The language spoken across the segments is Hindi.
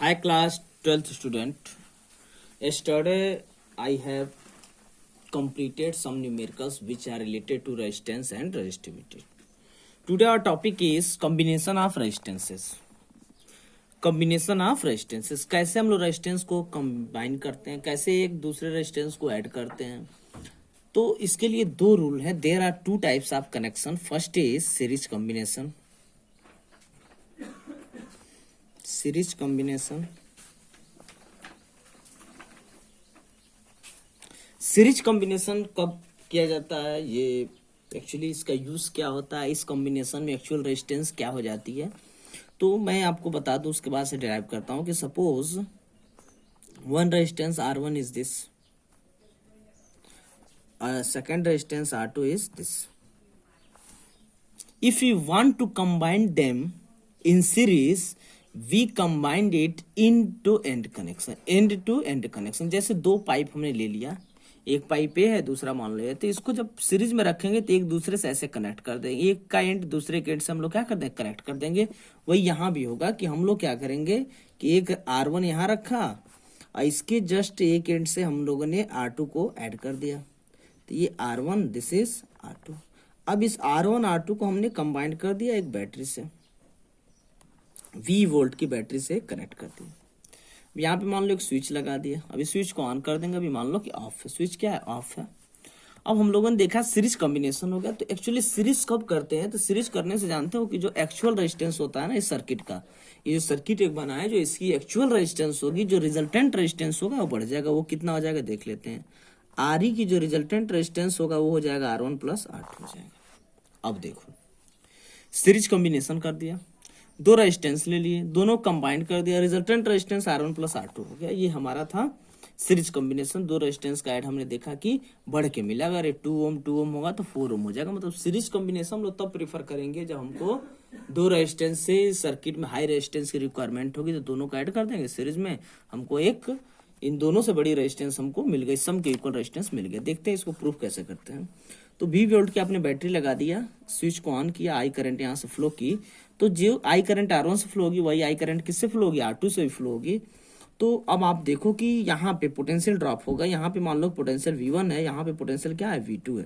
Hi class 12th student. Yesterday I have completed some numericals which are related to resistance and resistivity. Today our topic is combination of resistances. Combination of resistances, कैसे हम लोग रेजिस्टेंस को कंबाइन करते हैं, कैसे एक दूसरे रेजिस्टेंस को ऐड करते हैं. तो इसके लिए दो रूल है. There are two types of connection. First is series combination. Series combination. Series combination कब किया जाता है, ये एक्चुअली इसका यूज क्या होता है, इस कॉम्बिनेशन में एक्चुअल रेजिस्टेंस क्या हो जाती है, तो मैं आपको बता दूं. उसके बाद से डिराइव करता हूं कि suppose one resistance R1 is this, second resistance R2 is this. If you want to combine them in series, we combined it in to end connection. End to end connection, जैसे दो पाइप हमने ले लिया, एक पाइप ए है, दूसरा मान लो, तो इसको जब सीरीज में रखेंगे तो एक दूसरे से ऐसे कनेक्ट कर देंगे. एक का एंड दूसरे के एंड से हम लोग क्या कर देंगे, कनेक्ट कर देंगे. वही यहाँ भी होगा कि हम लोग क्या करेंगे कि एक R1 यहाँ रखा और इसके जस्ट एक एंड से हम लोगों ने R2 को ऐड कर दिया. तो ये R1, दिस इज R2. अब इस R1 R2 को हमने कंबाइंड कर दिया एक बैटरी से, V वोल्ट की बैटरी से कनेक्ट कर दिया. यहाँ पे मान लो एक स्विच लगा दिया. अभी स्विच को ऑन कर देंगे. अभी मान लो कि ऑफ है, स्विच क्या है, ऑफ है. अब हम लोगों ने देखा सीरीज कॉम्बिनेशन हो गया. तो एक्चुअली सीरीज कब करते हैं, तो सीरीज करने से जानते हो कि जो एक्चुअल रेजिस्टेंस होता है ना इस सर्किट का, ये जो सर्किट एक बना है, जो इसकी एक्चुअल रेजिस्टेंस होगी, जो रिजल्टेंट रेजिस्टेंस होगा वो बढ़ जाएगा. वो कितना हो जाएगा देख लेते हैं. RE की जो रिजल्टेंट रेजिस्टेंस होगा वो हो जाएगा R1 प्लस R2 हो जाएगा. अब देखो सीरीज कॉम्बिनेशन कर दिया, दो रेजिस्टेंस ले लिए, दोनों कंबाइन कर दिया, resultant resistance R1 plus R2 हो गया. ये हमारा था सीरीज कॉम्बिनेशन. दो रेजिस्टेंस का ऐड हमने देखा कि बढ़ के मिला. अगर ये 2 ओम होगा तो 4 ओम हो जाएगा. मतलब सीरीज कॉम्बिनेशन हम लोग तब प्रीफर करेंगे जब हमको दो रेजिस्टेंस से सर्किट में हाई रेजिस्टेंस की रिक्वायरमेंट होगी, तो दोनों का ऐड कर देंगे सीरीज में. हमको एक इन दोनों से बड़ी रेजिस्टेंस हमको मिल गई, सम के इक्वल रेजिस्टेंस मिल गया. देखते हैं इसको प्रूफ कैसे करते हैं. तो V वोल्ट की आपने बैटरी लगा दिया, स्विच को ऑन किया, आई करंट यहाँ से फ्लो की. तो जो आई करंट R1 से फ्लो होगी वही आई करंट किससे फ्लो होगी, R2 से भी फ्लो होगी. तो अब आप देखो कि यहाँ पे पोटेंशियल ड्रॉप होगा. यहाँ पे मान लो पोटेंशियल V1 है, यहाँ पे पोटेंशियल क्या है, V2 है.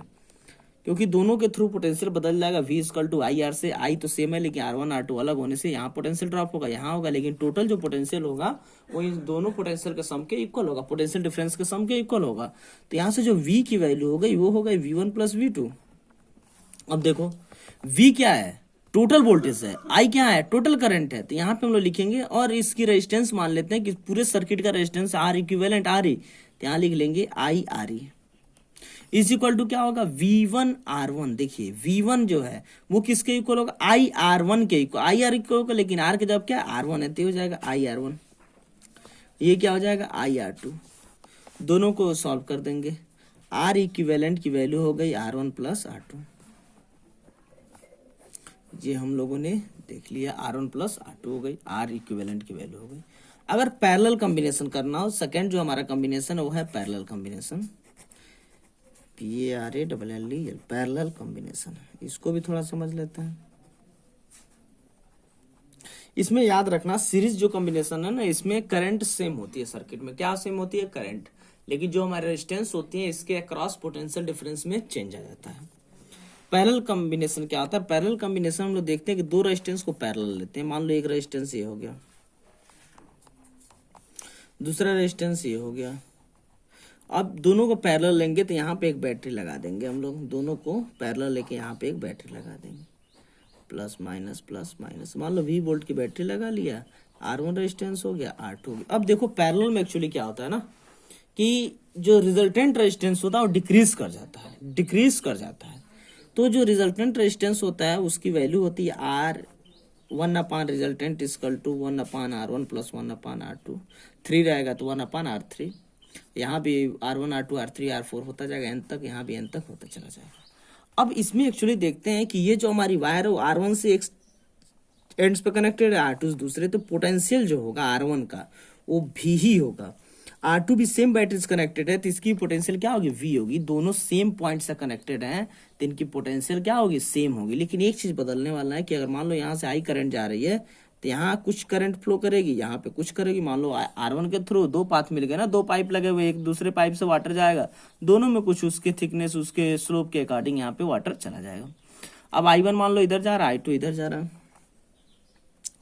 क्योंकि दोनों के थ्रू पोटेंशियल बदल जाएगा. V equal to I R से, आई तो सेम है लेकिन R1 R2 अलग होने से यहाँ पोटेंशियल ड्रॉप होगा, यहाँ होगा, लेकिन टोटल जो पोटेंशियल होगा वो इन दोनों पोटेंशियल के सम के इक्वल होगा, पोटेंशियल डिफरेंस के सम के इक्वल होगा. तो यहाँ से जो V की वैल्यू हो गई वो हो गई V1 प्लस V2. अब देखो V क्या है, टोटल वोल्टेज है, I क्या है, टोटल करंट है. तो यहाँ पे हम लोग लिखेंगे और इसकी रेजिस्टेंस मान लेते हैं कि पूरे सर्किट का रेजिस्टेंस R इक्विवेलेंट RE. तो यहाँ लिख लेंगे IRE इज इक्वल टू क्या होगा, V1 R1. देखिए V1 जो है वो किसके इक्वल होगा, IR1 के इक्वल, IR इक्वल होगा, लेकिन R के जब क्या R1 है तो हो जाएगा IR1. ये क्या हो जाएगा IR2. दोनों को सॉल्व कर देंगे. R इक्विवेलेंट की वैल्यू हो गई R1 प्लस R2. ये हम लोगों ने देख लिया, R1 प्लस R2 हो गई, R इक्विवेलेंट की वैल्यू हो गई. अगर पैरेलल कॉम्बिनेशन करना हो, सेकंड जो हमारा कॉम्बिनेशन है वो है parallel combination, PARALLEL, parallel combination. इसको भी थोड़ा समझ लेते हैं. इसमें याद रखना सीरीज जो कॉम्बिनेशन है ना, इसमें करंट सेम होती है सर्किट में. क्या सेम होती है, करंट, लेकिन जो हमारे रेजिस्टेंस होती है इसके अक्रॉस पोटेंशियल डिफरेंस में चेंज आ जाता है. पैरेलल कॉम्बिनेशन क्या होता है, पैरेलल कॉम्बिनेशन हम लोग देखते हैं कि दो रेजिस्टेंस को पैरेलल लेते हैं. मान लो एक रेजिस्टेंस ये हो गया, दूसरा रेजिस्टेंस ये हो गया. अब दोनों को पैरेलल लेंगे तो यहाँ पे एक बैटरी लगा देंगे हम लोग. दोनों को पैरेलल लेके यहाँ पे एक बैटरी लगा देंगे, प्लस माइनस. मान लो V वोल्ट की बैटरी लगा लिया, R1 रेजिस्टेंस हो गया, R2. अब देखो पैरेलल में एक्चुअली क्या होता है ना कि जो रिजल्टेंट रेजिस्टेंस होता है वो डिक्रीज कर जाता है. तो जो रिजल्टेंट रेजिस्टेंस होता है उसकी वैल्यू होती है R1 upon resultant equal to 1 upon R1 plus 1 upon R2. 3 रहेगा तो 1 अपान R3. यहाँ भी R1 R2 R3 R4 होता जाएगा n तक, यहाँ भी n तक होता चला जाएगा. अब इसमें एक्चुअली देखते हैं कि ये जो हमारी वायर है वो R1 से एक एंड्स पे कनेक्टेड है, R2 से दूसरे. तो पोटेंशियल जो होगा R1 का वो भी ही होगा. R2 भी सेम बैटरी से कनेक्टेड है तो इसकी पोटेंशियल क्या होगी, V होगी. दोनों सेम पॉइंट से कनेक्टेड हैं तो इनकी पोटेंशियल क्या होगी, सेम होगी. लेकिन एक चीज बदलने वाला है कि अगर मान लो यहाँ से आई करंट जा रही है तो यहाँ कुछ करंट फ्लो करेगी, यहाँ पे कुछ करेगी। मान लो R1 के थ्रू दो पाथ मिल गए ना, दो पाइप लगे हुए, एक दूसरे पाइप से वाटर जाएगा, दोनों में कुछ उसके थिकनेस उसके स्लोप के अकॉर्डिंग यहाँ पे वाटर चला जाएगा। अब I1 मान लो इधर जा रहा है, I2 इधर जा रहा है।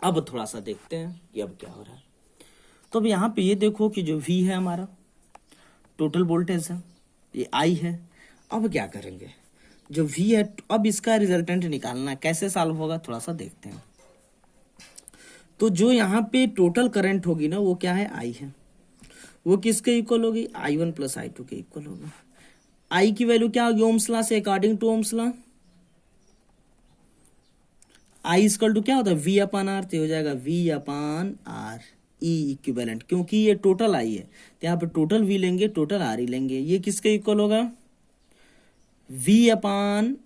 अब थोड़ा सा देखते हैं कि अब क्या हो रहा है। तो अब यहाँ पे ये देखो कि जो V है हमारा टोटल वोल्टेज है, ये I है। अब क्या करेंगे, जो V है अब इसका रिजल्टेंट निकालना है, कैसे सॉल्व होगा थोड़ा सा देखते हैं। तो जो यहाँ पे टोटल करंट होगी ना वो क्या है, I है, वो किसके इक्वल होगी, I1 प्लस I2 के इक्वल होगी। I की वैल्यू क्या होगी ओम्स लॉ से, according to Ohm's law I equal to क्या होता है, V अपान आर, तो हो जाएगा V upon R E equivalent, क्योंकि ये टोटल I है तो यहाँ पे टोटल V लेंगे, टोटल R ही लेंगे। ये किसके इक्वल होगा, V अपान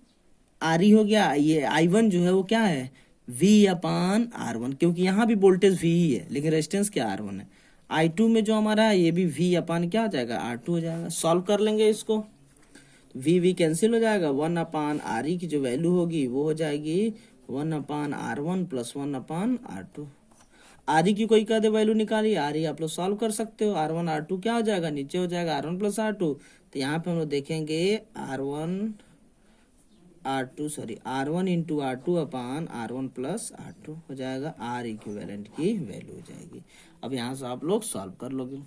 आर ही हो गया। ये I1 जो है वो क्या है, V अपान R1, क्योंकि यहाँ भी वोल्टेज V ही है लेकिन रेजिस्टेंस क्या R1 है। I2 में जो हमारा है ये भी V अपान क्या हो जाएगा, R2 हो जाएगा। सॉल्व कर लेंगे इसको, V कैंसिल हो जाएगा, 1 अपान आर ई की जो वैल्यू होगी वो हो जाएगी 1 upon R1 plus 1 upon R2। R E की कोई कह दे वैल्यू निकाली, आर ई आप लोग सॉल्व कर सकते हो। R1 R2 क्या हो जाएगा, नीचे हो जाएगा R1 प्लस R2, तो यहाँ पे हम लोग देखेंगे R1 इंटू R2 अपान R1 प्लस R2 हो जाएगा, R इक्विवेलेंट की वैल्यू हो जाएगी। अब यहाँ से आप लोग सॉल्व कर लोगे।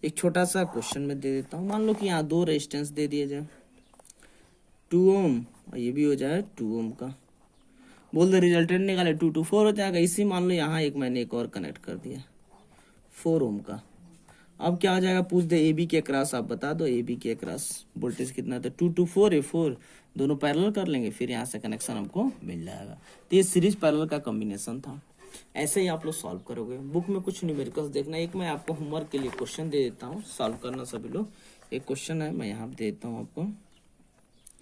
एक छोटा सा क्वेश्चन में दे देता हूँ, मान लो कि यहाँ दो रेजिस्टेंस दे दिए जाए 2 ओम और ये भी हो जाए 2 ओम का, बोल दे रिजल्टेंट निकाले 2 to 4 हो जाएगा। इसी मान लो यहाँ एक मैंने एक और कनेक्ट कर दिया 4 ओम का। अब क्या हो जाएगा, पूछ दे ए बी के अक्रॉस, आप बता दो ए बी के अक्रॉस वोल्टेज कितना था, 2 to 4 है, 4 दोनों पैरेलल कर लेंगे, फिर यहाँ से कनेक्शन हमको मिल जाएगा। तो ये सीरीज पैरेलल का कॉम्बिनेशन था। ऐसे ही आप लोग सॉल्व करोगे। बुक में कुछ न्यूमेरिकल्स देखना, एक मैं आपको होमवर्क के लिए क्वेश्चन दे देता हूँ, सॉल्व करना सभी लोग। एक क्वेश्चन है मैं यहाँ दे देता हूँ आपको,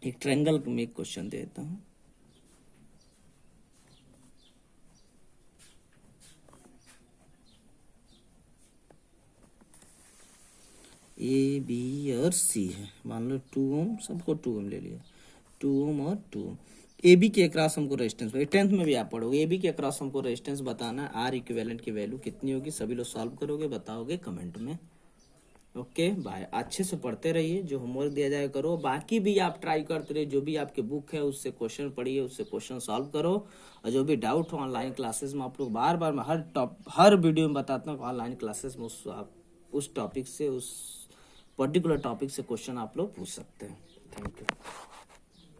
एक ट्रायंगल में एक क्वेश्चन दे देता हूँ। ए बी और सी है, मान लो 2 ओम, सबको 2 ओम ले लिया, 2 ओम और 2 ओम। ए बी के अक्रॉस हमको रेजिस्टेंस, 10th में भी आप पढ़ोगे, ए बी के अक्रॉस हमको रेजिस्टेंस बताना है, आर इक्विवेलेंट की वैल्यू कितनी होगी, सभी लोग सॉल्व करोगे, बताओगे कमेंट में। ओके बाय, अच्छे से पढ़ते रहिए, जो होमवर्क दिया जाए करो, बाकी भी आप ट्राई करते रहिए, जो भी आपके बुक है उससे क्वेश्चन पढ़िए, उससे क्वेश्चन सॉल्व करो। और जो भी डाउट हो ऑनलाइन क्लासेस में आप लोग बार बार मैं हर वीडियो में बताता हूँ, ऑनलाइन क्लासेस में उस टॉपिक से, उस पर्टिकुलर टॉपिक से क्वेश्चन आप लोग पूछ सकते हैं। Thank you.